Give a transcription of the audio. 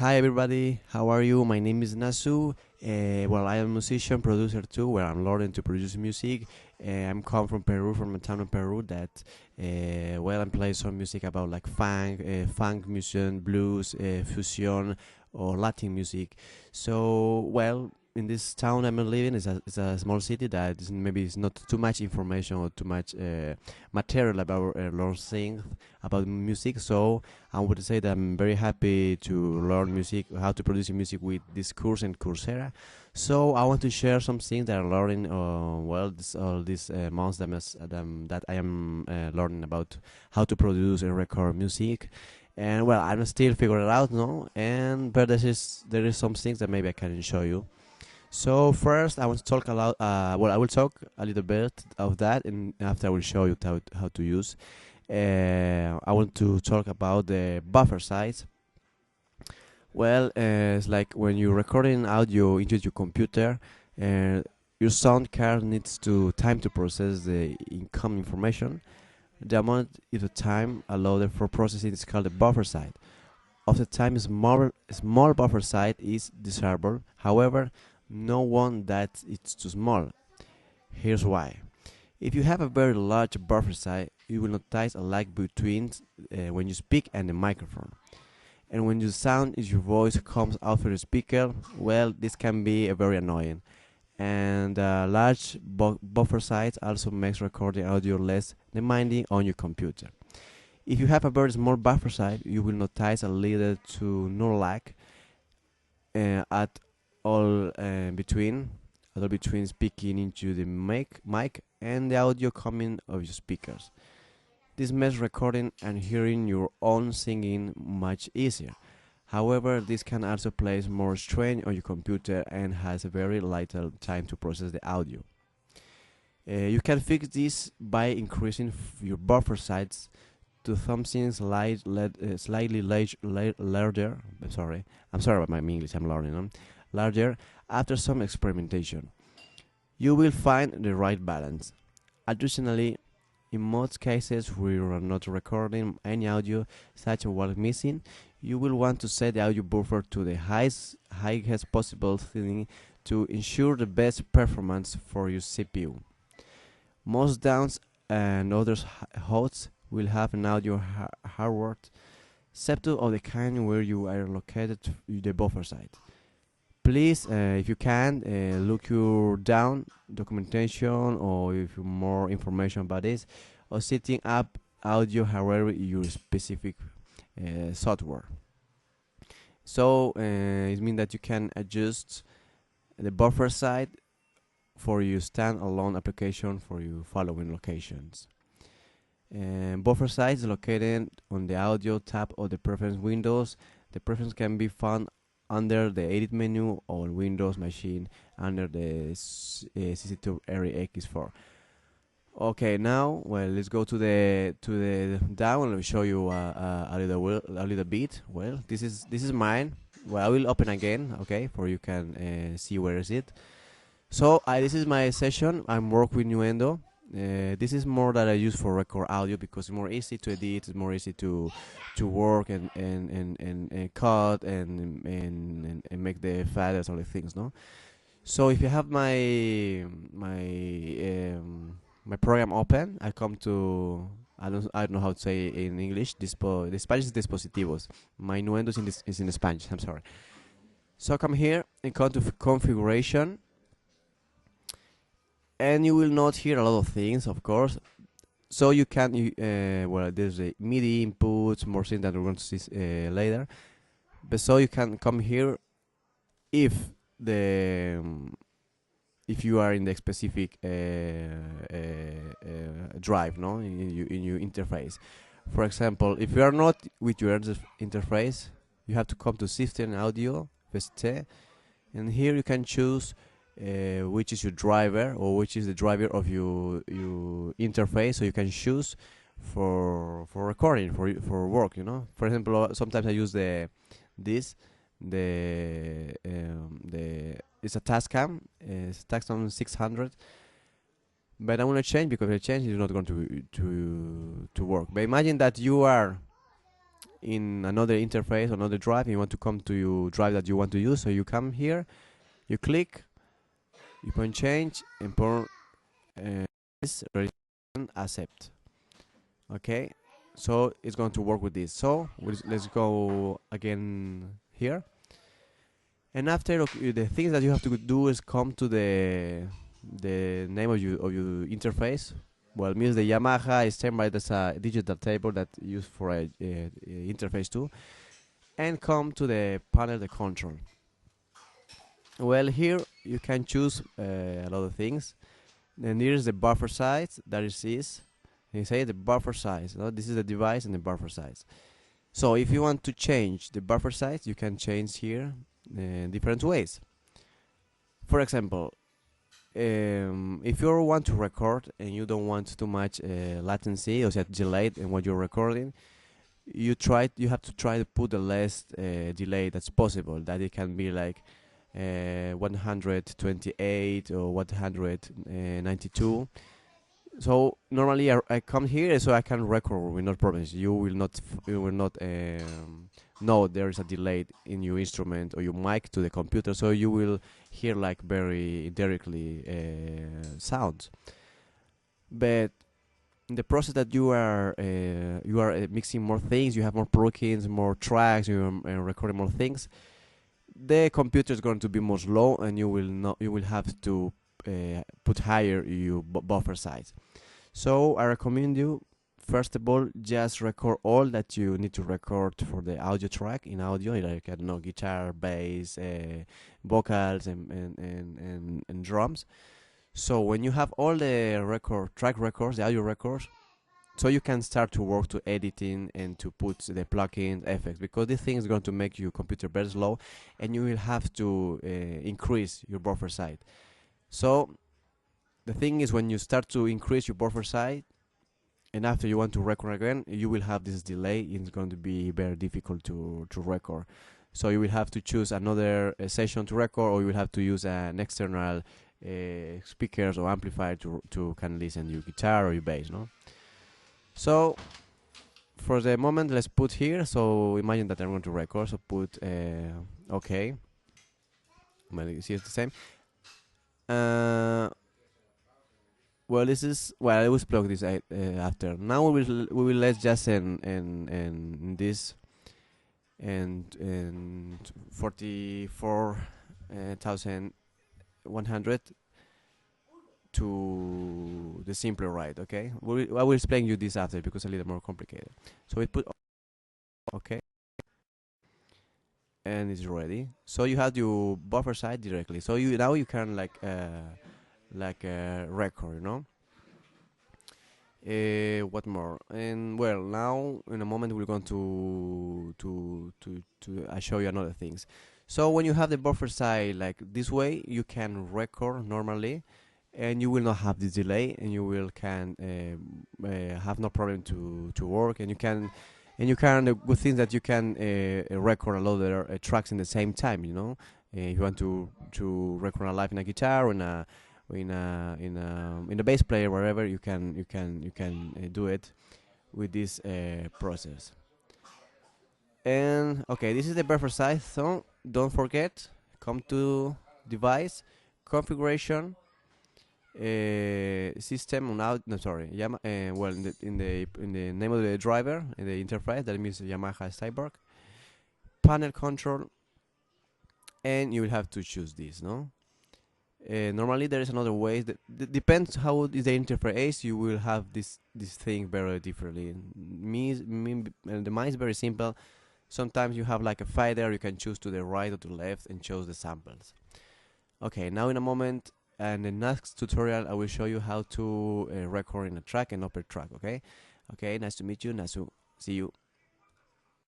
Hi everybody, how are you? My name is Nasu. Well, I am a musician, producer too, where I'm learning to produce music. I'm come from Peru, from a town in Peru that, I'm playing some music about like funk music, blues, fusion, or Latin music. In this town I'm living is a small city that is maybe is not too much information or too much material about learn things about music. So I would say that I'm very happy to learn music, how to produce music with this course in Coursera. So I want to share some things that I'm learning. All these months that I am learning about how to produce and record music. And well, I'm still figuring it out, no. And but there is some things that maybe I can show you. So first, I want to talk a lot. I will talk a little bit of that, and after I will show you how to use. I want to talk about the buffer size. It's like when you're recording audio into your computer, uh, your sound card needs to time to process the incoming information. The amount of the time allowed for processing is called the buffer size. Of the time, small buffer size is desirable. However, no one that it's too small. Here's why. If you have a very large buffer size, you will notice a lag between when you speak and the microphone. And when the sound is your voice comes out through the speaker, well, this can be very annoying. And large buffer size also makes recording audio less demanding on your computer. If you have a very small buffer size, you will notice a little to no lag at all between speaking into the mic and the audio coming of your speakers. This makes recording and hearing your own singing much easier. However, this can also place more strain on your computer and has a very little time to process the audio. You can fix this by increasing your buffer size to something slightly larger. I'm sorry about my English. I'm learning. Larger after some experimentation. You will find the right balance. Additionally, in most cases where you are not recording any audio, such as while missing, you will want to set the audio buffer to the highest possible setting to ensure the best performance for your CPU. Most downs and other hosts will have an audio hardware setup of the kind where you are located the buffer site. Please, if you can, look your down documentation or if you more information about this, or setting up audio hardware in your specific software. So it means that you can adjust the buffer size for your standalone application for your following locations. Buffer size is located on the audio tab of the preference windows. The preference can be found under the edit menu on Windows machine under the CC2 area X4. Okay, now let's go to the down. Let me show you a little bit. Well, this is mine. Well, I will open again, okay, for you can see where is it. So this is my session. I'm work with Nuendo. This is more that I use for record audio because it's more easy to edit. It's more easy to work and cut and make the files all the things, no. So if you have my program open, I come to I don't know how to say in English. The Spanish is dispositivos. My Nuendo is in Spanish. I'm sorry. So come here and come to configuration. And you will not hear a lot of things, of course. So you can, there's a MIDI inputs, more things that we're going to see later. But so you can come here if if you are in the specific drive, no, in your interface. For example, if you are not with your interface, you have to come to System Audio, VST, and here you can choose which is your driver or which is the driver of your interface, so you can choose for recording for work. For example, sometimes I use the it's a Tascam, it's Tascam 600, but I want to change because if I change it's not going to work. But imagine that you are in another interface, another drive, and you want to come to your drive that you want to use. So you come here, you click, you point change, import this registration, accept. Okay, so it's going to work with this. So let's go again here. And after, okay, the things that you have to do is come to the name of your interface. Well, means the Yamaha is termed as a digital table that used for a interface too, and come to the panel, the control. Well, here you can choose a lot of things. And here's the buffer size. That is this. You say the buffer size. No? This is the device and the buffer size. So if you want to change the buffer size, you can change here different ways. For example, if you want to record and you don't want too much latency or delay in what you're recording, you have to try to put the less delay that's possible. That it can be like 128 or 192. So normally I come here so I can record with no problems. You will not know there is a delay in your instrument or your mic to the computer, so you will hear like very directly sounds. But in the process that you are mixing more things, you have more plugins, more tracks, you are recording more things. The computer is going to be more slow, and you will have to put higher your buffer size. So I recommend you, first of all, just record all that you need to record for the audio track in audio, like I don't know, guitar, bass, vocals, and drums. So when you have all the track records, the audio records, so you can start to work to editing and to put the plugins, effects, because this thing is going to make your computer very slow, and you will have to increase your buffer size. So the thing is, when you start to increase your buffer size, and after you want to record again, you will have this delay. It's going to be very difficult to record. So you will have to choose another session to record, or you will have to use an external speakers or amplifier to kind of listen to your guitar or your bass, no? So for the moment, let's put here. So imagine that I'm going to record. So put okay. Well, you see it's the same. Well, this is I will plug this after. Now we will let's just in this and 44,100 to the simpler ride. Okay, I will explain you this after because it's a little more complicated. So we put okay, and it's ready. So you have your buffer side directly. So now you can like record, you know. What more? And well, now in a moment we're going to I show you another things. So when you have the buffer side like this way, you can record normally, and you will not have this delay, and you will can have no problem to work, and you can the good thing that you can record a lot of tracks in the same time, you know. If you want to record a live in a guitar or in a bass player, wherever you can do it with this process. And okay, this is the buffer size. So don't forget, come to device configuration, system now. No, sorry, well, in the name of the driver in the interface, that means Yamaha Cyborg panel control, and you will have to choose this, no. Normally there is another way that depends how is the interface. You will have this thing very differently. The mine is very simple. Sometimes you have like a fader, you can choose to the right or to the left and choose the samples. Okay, now in a moment and the next tutorial I will show you how to record in a track and upper track. Okay, nice to meet you, nice to see you.